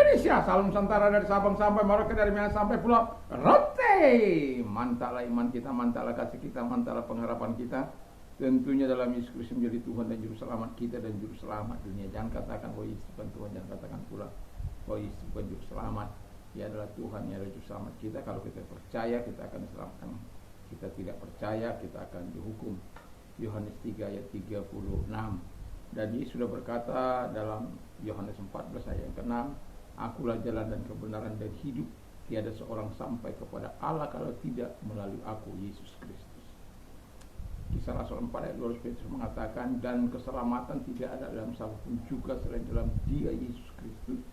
Indonesia, Salam Nusantara dari Sabang sampai Merauke, dari Medan sampai Pulau Rote. Mantaplah iman kita, mantaplah kasih kita, mantaplah pengharapan kita. Tentunya dalam Yesus Kristus menjadi Tuhan dan Juru Selamat kita dan Juru Selamat dunia. Jangan katakan bahwa Yesus bukan Tuhan, jangan katakan pula bahwa Yesus bukan Juru Selamat. Dia adalah Tuhan, Dia adalah Juru Selamat kita. Kalau kita percaya, kita akan diselamatkan. Kita tidak percaya, kita akan dihukum. Yohanes 3 ayat 36. Dan Yesus sudah berkata dalam Yohanes 14 ayat yang ke-6, Akulah jalan dan kebenaran dan hidup. Tiada seorang sampai kepada Allah kalau tidak melalui aku, Yesus Kristus. Kisah Rasul 4 ayat 12 Petrus mengatakan, dan keselamatan tidak ada dalam siapapun juga selain dalam Dia Yesus Kristus.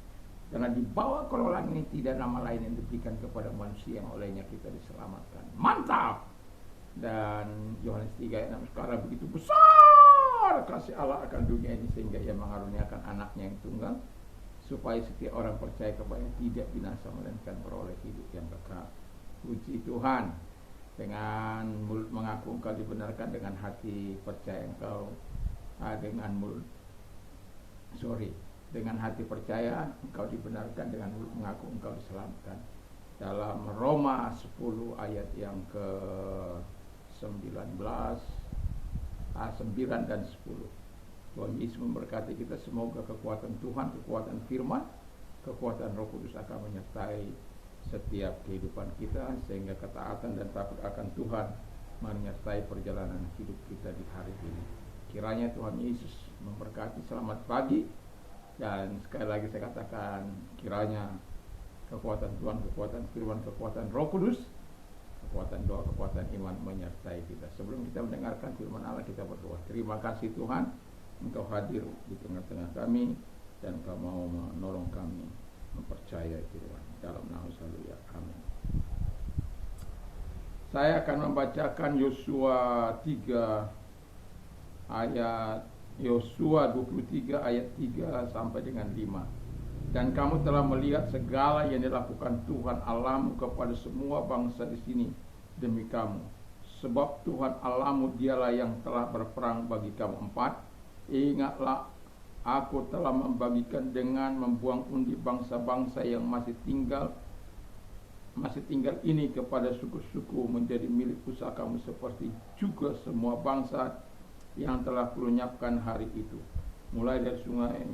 Karena di bawah kolong ini tidak nama lain yang diberikan kepada manusia yang olehnya kita diselamatkan. Mantap! Dan Yohanes 3 ayat 6, sekarang begitu besar kasih Allah akan dunia ini sehingga Ia mengaruniakan anaknya yang tunggal, supaya setiap orang percaya kepadanya tidak binasa melainkan beroleh hidup yang kekal. Puji Tuhan. Dengan mulut mengaku engkau dibenarkan, dengan hati percaya engkau dengan hati percaya engkau dibenarkan, dengan mulut mengaku engkau diselamatkan. Dalam Roma 10 ayat yang ke 9 dan 10. Tuhan Yesus memberkati kita, semoga kekuatan Tuhan, kekuatan firman, kekuatan Roh Kudus akan menyertai setiap kehidupan kita, sehingga ketaatan dan takut akan Tuhan menyertai perjalanan hidup kita di hari ini. Kiranya Tuhan Yesus memberkati. Selamat pagi, dan sekali lagi saya katakan, kiranya kekuatan Tuhan, kekuatan firman, kekuatan Roh Kudus, kekuatan doa, kekuatan iman menyertai kita. Sebelum kita mendengarkan firman Allah, kita berdoa. Terima kasih Tuhan, Engkau hadir di tengah-tengah kami, dan Engkau mau menolong kami mempercayai firman. Dalam nama Haleluya, amin. Saya akan membacakan Yosua 23 ayat 3 sampai dengan 5. Dan kamu telah melihat segala yang dilakukan Tuhan Allahmu kepada semua bangsa di sini demi kamu. Sebab Tuhan Allahmu dialah yang telah berperang bagi kamu. 4. Ingatlah, aku telah membagikan dengan membuang undi bangsa-bangsa yang masih tinggal ini kepada suku-suku menjadi milik usaha kamu, seperti juga semua bangsa yang telah kulenyapkan hari itu, mulai dari sungai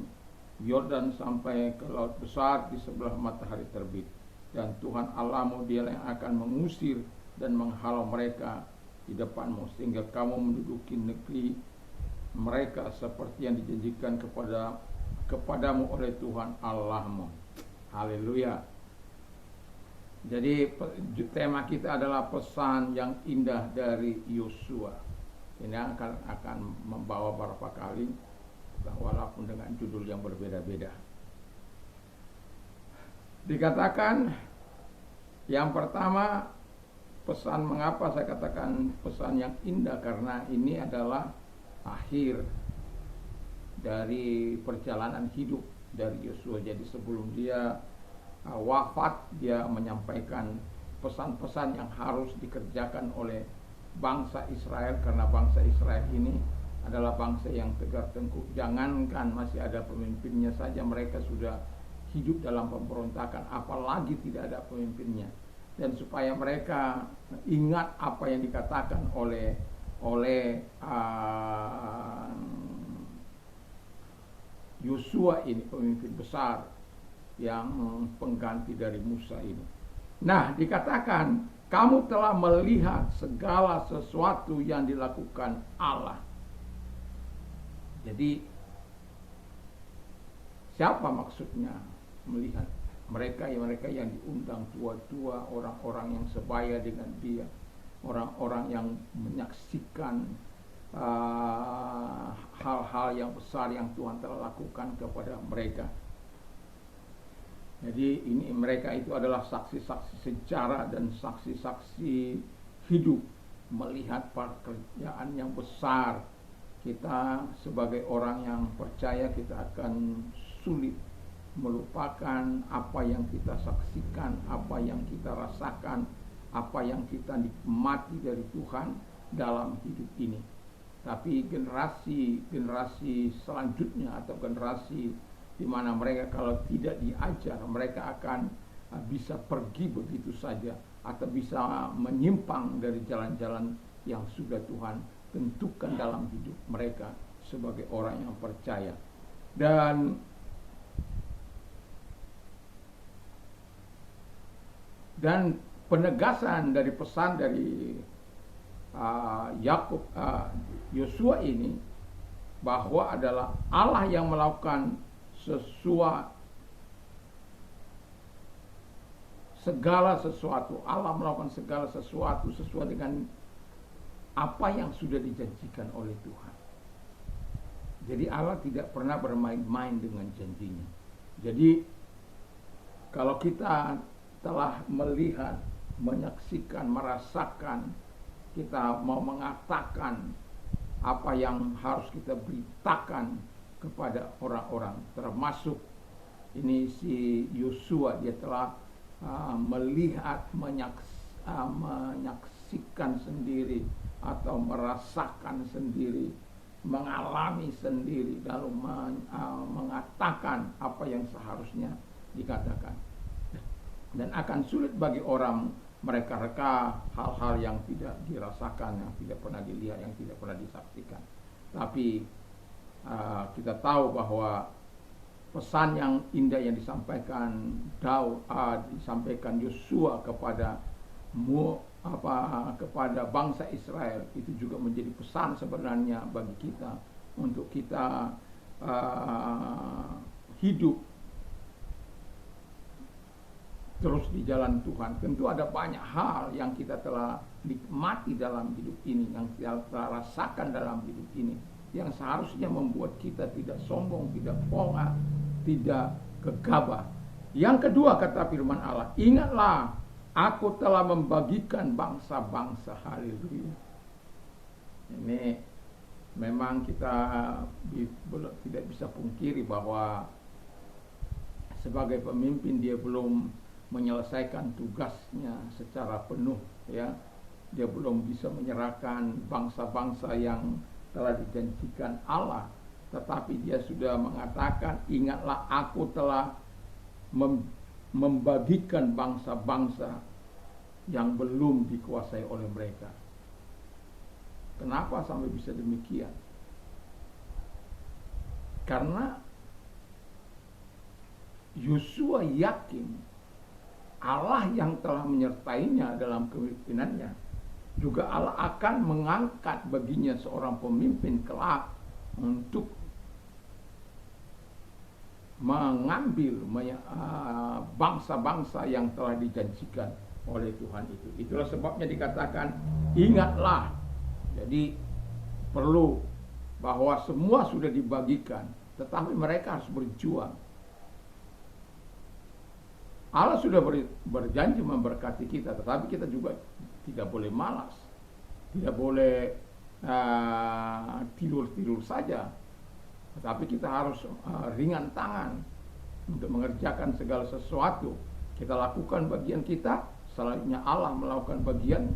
Yordan sampai ke laut besar di sebelah matahari terbit. Dan Tuhan Allahmu dialah yang akan mengusir dan menghalau mereka di depanmu, sehingga kamu menduduki negeri mereka seperti yang dijanjikan kepadamu oleh Tuhan Allahmu. Haleluya. Jadi tema kita adalah pesan yang indah dari Yosua. Ini akan membawa beberapa kali, walaupun dengan judul yang berbeda-beda. Dikatakan yang pertama, pesan, mengapa saya katakan pesan yang indah, karena ini adalah akhir dari perjalanan hidup dari Yosua. Jadi sebelum dia wafat, dia menyampaikan pesan-pesan yang harus dikerjakan oleh bangsa Israel, karena bangsa Israel ini adalah bangsa yang tegar tengkuk. Jangankan masih ada pemimpinnya saja, mereka sudah hidup dalam pemberontakan, apalagi tidak ada pemimpinnya. Dan supaya mereka ingat apa yang dikatakan oleh Yosua ini, pemimpin besar yang pengganti dari Musa ini. Nah, dikatakan kamu telah melihat segala sesuatu yang dilakukan Allah. Jadi siapa maksudnya melihat? Mereka yang diundang tua-tua, orang-orang yang sebaya dengan dia, orang-orang yang menyaksikan hal-hal yang besar yang Tuhan telah lakukan kepada mereka. Jadi ini mereka itu adalah saksi-saksi sejarah dan saksi-saksi hidup, melihat pekerjaan yang besar. Kita sebagai orang yang percaya, kita akan sulit melupakan apa yang kita saksikan, apa yang kita rasakan, apa yang kita nikmati dari Tuhan dalam hidup ini. Tapi generasi selanjutnya atau generasi di mana mereka kalau tidak diajar mereka akan bisa pergi begitu saja atau bisa menyimpang dari jalan-jalan yang sudah Tuhan tentukan dalam hidup mereka sebagai orang yang percaya. Dan penegasan dari pesan dari Yosua ini bahwa adalah Allah yang melakukan segala sesuatu. Allah melakukan segala sesuatu sesuai dengan apa yang sudah dijanjikan oleh Tuhan. Jadi Allah tidak pernah bermain-main dengan janjinya. Jadi kalau kita telah melihat, menyaksikan, merasakan, kita mau mengatakan apa yang harus kita beritakan kepada orang-orang, termasuk ini si Yosua, dia telah melihat, menyaksikan sendiri atau merasakan sendiri, mengalami sendiri, lalu mengatakan apa yang seharusnya dikatakan. Dan akan sulit bagi orang mereka reka hal-hal yang tidak dirasakan, yang tidak pernah dilihat, yang tidak pernah disaksikan. Tapi kita tahu bahwa pesan yang indah yang disampaikan disampaikan Yosua kepada bangsa Israel itu juga menjadi pesan sebenarnya bagi kita untuk kita hidup terus di jalan Tuhan. Tentu ada banyak hal yang kita telah nikmati dalam hidup ini, yang kita telah rasakan dalam hidup ini, yang seharusnya membuat kita tidak sombong, tidak pongah, tidak gegabah. Yang kedua, kata firman Allah, ingatlah aku telah membagikan bangsa-bangsa. Haleluya. Ini memang kita tidak bisa pungkiri bahwa sebagai pemimpin dia belum menyelesaikan tugasnya secara penuh, ya. Dia belum bisa menyerahkan bangsa-bangsa yang telah dijanjikan Allah, tetapi dia sudah mengatakan, ingatlah aku telah membagikan bangsa-bangsa yang belum dikuasai oleh mereka. Kenapa sampai bisa demikian? Karena Yosua yakin Allah yang telah menyertainya dalam kepemimpinannya, juga Allah akan mengangkat baginya seorang pemimpin kelak untuk mengambil bangsa-bangsa yang telah dijanjikan oleh Tuhan itu. Itulah sebabnya dikatakan ingatlah. Jadi perlu bahwa semua sudah dibagikan, tetapi mereka harus berjuang. Allah sudah berjanji memberkati kita, tetapi kita juga tidak boleh malas, tidak boleh tidur-tidur saja, tetapi kita harus ringan tangan untuk mengerjakan segala sesuatu. Kita lakukan bagian kita, selanjutnya Allah melakukan bagian.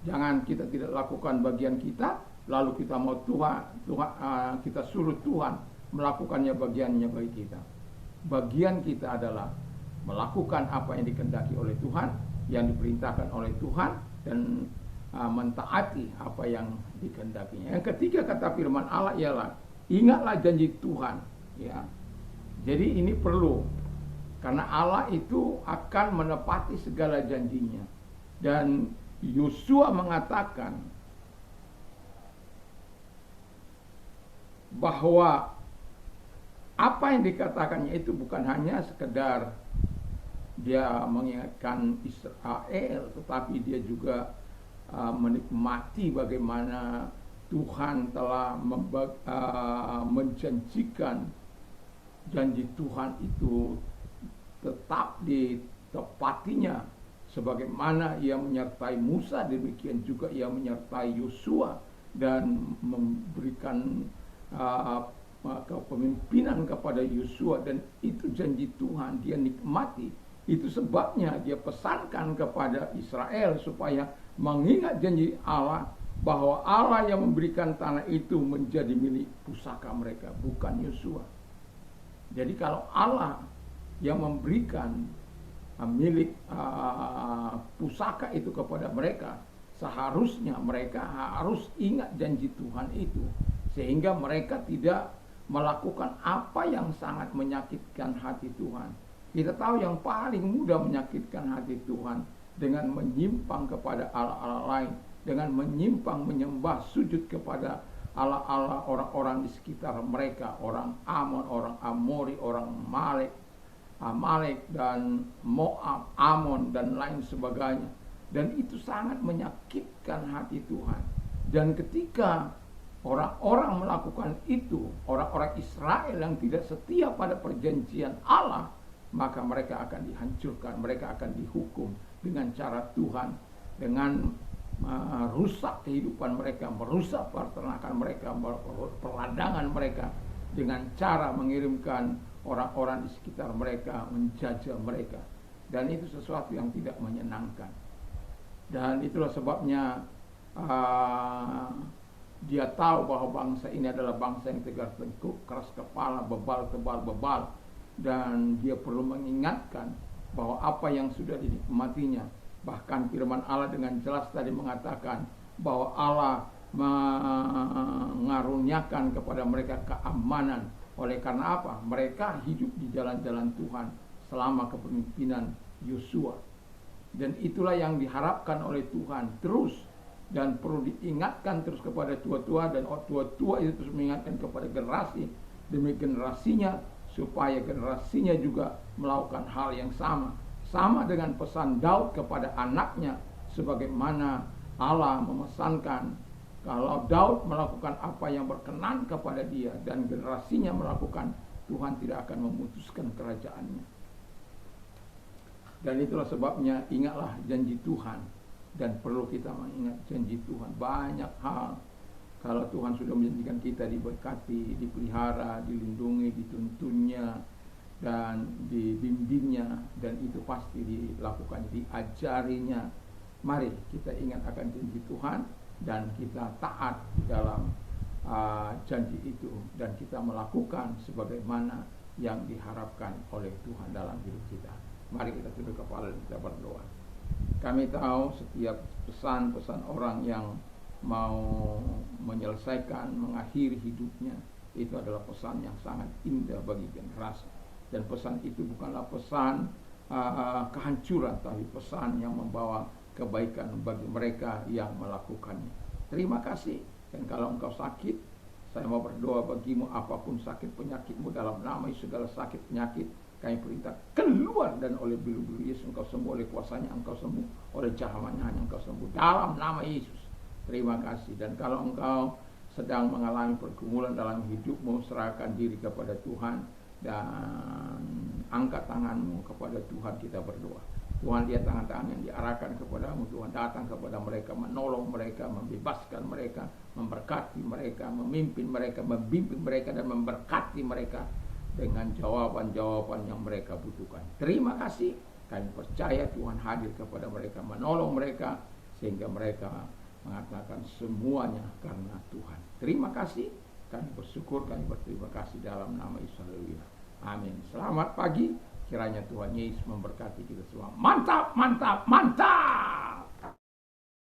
Jangan kita tidak lakukan bagian kita, lalu kita mau kita suruh Tuhan melakukannya bagiannya bagi kita. Bagian kita adalah melakukan apa yang dikehendaki oleh Tuhan, yang diperintahkan oleh Tuhan, dan mentaati apa yang dikehendakinya. Yang ketiga, kata firman Allah ialah ingatlah janji Tuhan, ya. Jadi ini perlu, karena Allah itu akan menepati segala janjinya. Dan Yosua mengatakan bahwa apa yang dikatakannya itu bukan hanya sekedar dia mengingatkan Israel, tetapi dia juga menikmati bagaimana Tuhan telah menjanjikan janji Tuhan itu tetap ditepatinya. Sebagaimana ia menyertai Musa, demikian juga ia menyertai Yosua dan memberikan kepemimpinan kepada Yosua, dan itu janji Tuhan, dia nikmati. Itu sebabnya dia pesankan kepada Israel supaya mengingat janji Allah, bahwa Allah yang memberikan tanah itu menjadi milik pusaka mereka, bukan Yosua. Jadi kalau Allah yang memberikan milik pusaka itu kepada mereka, seharusnya mereka harus ingat janji Tuhan itu, sehingga mereka tidak melakukan apa yang sangat menyakitkan hati Tuhan. Kita tahu yang paling mudah menyakitkan hati Tuhan dengan menyimpang kepada Allah-Allah lain, dengan menyimpang menyembah sujud kepada Allah-Allah orang-orang di sekitar mereka, orang Amon, orang Amori, orang Amalek dan Moab, Amon dan lain sebagainya. Dan itu sangat menyakitkan hati Tuhan. Dan ketika orang-orang melakukan itu, orang-orang Israel yang tidak setia pada perjanjian Allah, maka mereka akan dihancurkan, mereka akan dihukum dengan cara Tuhan, dengan merusak kehidupan mereka, merusak peternakan mereka, perladangan mereka, dengan cara mengirimkan orang-orang di sekitar mereka menjajah mereka. Dan itu sesuatu yang tidak menyenangkan. Dan itulah sebabnya dia tahu bahwa bangsa ini adalah bangsa yang tegar tengkuk, keras kepala, bebal tebal bebal, dan dia perlu mengingatkan bahwa apa yang sudah dinikmatinya. Bahkan firman Allah dengan jelas tadi mengatakan bahwa Allah mengaruniakan kepada mereka keamanan. Oleh karena apa? Mereka hidup di jalan-jalan Tuhan selama kepemimpinan Yosua. Dan itulah yang diharapkan oleh Tuhan terus, dan perlu diingatkan terus kepada tua-tua, dan tua-tua itu terus mengingatkan kepada generasi demi generasinya, supaya generasinya juga melakukan hal yang sama. Sama dengan pesan Daud kepada anaknya, sebagaimana Allah memesankan kalau Daud melakukan apa yang berkenan kepada dia dan generasinya melakukan, Tuhan tidak akan memutuskan kerajaannya. Dan itulah sebabnya ingatlah janji Tuhan, dan perlu kita mengingat janji Tuhan. Banyak hal, kalau Tuhan sudah menjanjikan kita diberkati, dipelihara, dilindungi, dituntunnya, dan dibimbingnya, dan itu pasti dilakukan, diajarinya. Mari kita ingat akan janji Tuhan, dan kita taat dalam janji itu, dan kita melakukan sebagaimana yang diharapkan oleh Tuhan dalam hidup kita. Mari kita tunduk kepala dan kita berdoa. Kami tahu setiap pesan-pesan orang yang mau menyelesaikan, mengakhiri hidupnya, itu adalah pesan yang sangat indah bagi generasi. Dan pesan itu bukanlah pesan kehancuran, tapi pesan yang membawa kebaikan bagi mereka yang melakukannya. Terima kasih. Dan kalau engkau sakit, saya mau berdoa bagimu, apapun sakit penyakitmu, dalam nama Yesus segala sakit penyakit kami perintah keluar, dan oleh bulu-bulu Yesus engkau sembuh, oleh kuasanya engkau sembuh, oleh cahamannya engkau sembuh, dalam nama Yesus. Terima kasih. Dan kalau engkau sedang mengalami pergumulan dalam hidupmu, serahkan diri kepada Tuhan dan angkat tanganmu kepada Tuhan. Kita berdoa. Tuhan, lihat tangan-tangan yang diarahkan kepadamu. Tuhan datang kepada mereka, menolong mereka, membebaskan mereka, memberkati mereka, memimpin mereka, membimbing mereka, dan memberkati mereka dengan jawaban-jawaban yang mereka butuhkan. Terima kasih. Kami percaya Tuhan hadir kepada mereka, menolong mereka, sehingga mereka mengatakan semuanya karena Tuhan. Terima kasih. Kami bersyukur, kami berterima kasih dalam nama Yesus. Haleluya. Amin. Selamat pagi. Kiranya Tuhan Yesus memberkati kita semua. Mantap, mantap, mantap.